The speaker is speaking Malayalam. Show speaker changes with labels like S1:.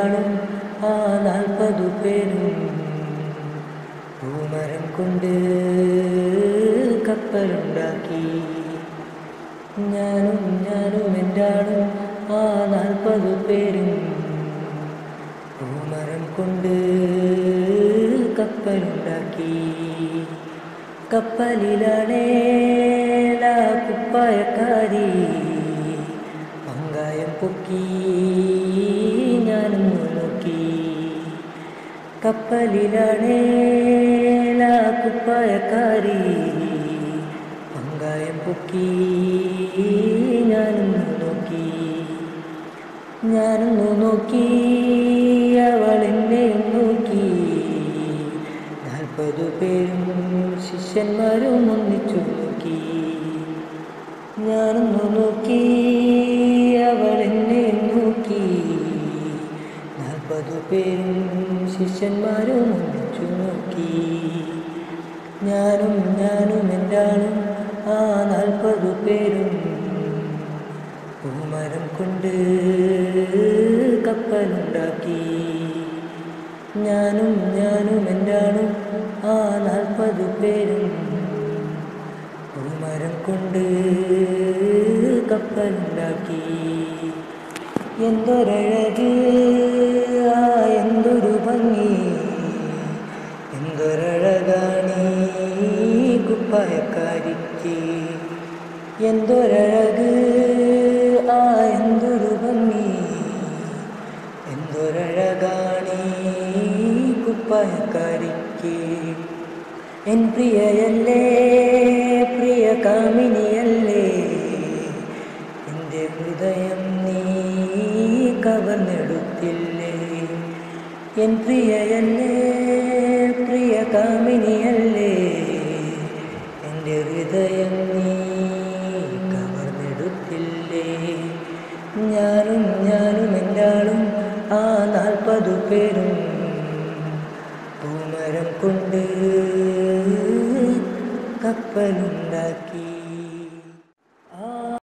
S1: എന്താളും ആ 40 പേരും പൂമരം കൊണ്ട് കപ്പലുണ്ടാക്കി. ഞാനും എന്താളും ആ 40 പേരും പൂമരം കൊണ്ട് കപ്പലുണ്ടാക്കി. കപ്പലിലാണേ കുപ്പായക്കാരി പങ്കായം പൊക്കി ഞാനും നോക്കി. കപ്പലിലാണേ കുപ്പായക്കാരി പങ്കായം പൊക്കി ഞാനും നോക്കി. അവളെന്നെയും നോക്കി. 40 പേരും ശിഷ്യന്മാരും ഒന്നിച്ചു നോക്കി. ഞാനൊന്നു നോക്കി, അവളെന്നെയും നോക്കി. 40 പേരും ശിഷ്യന്മാരും ഒന്നിച്ചു നോക്കി. ഞാനും എന്താളും ആ 40 പേരും പൂമരം കൊണ്ട് കപ്പലുണ്ടാക്കി. ഞാനും എന്താളും ആ 40 പേരും പൂമരം കൊണ്ട് കപ്പലുണ്ടാക്കി. എന്തൊരഴക്, എന്തൊരു ഭംഗി, എന്തൊരഴകാണീ കുപ്പായക്കാരിക്ക്. എന്തൊരഴക്, എന്തൊരു ഭംഗി, എന്തൊരഴകാണീ കുപ്പായക്കാരിക്ക്. എൻ പ്രിയയല്ലേ, പ്രിയ കാമിനിയല്ലേ, എൻ്റെ ഹൃദയം നീ കവർന്നെടുത്തില്ലേ. എൻ പ്രിയയല്ലേ, പ്രിയ കാമിനിയല്ലേ, എൻ്റെ ഹൃദയം നീ കവർന്നെടുത്തില്ലേ. ഞാനും എന്താളും ആ 40 പേരും പൂമരം കൊണ്ട് കപ്പലുണ്ടാക്കി.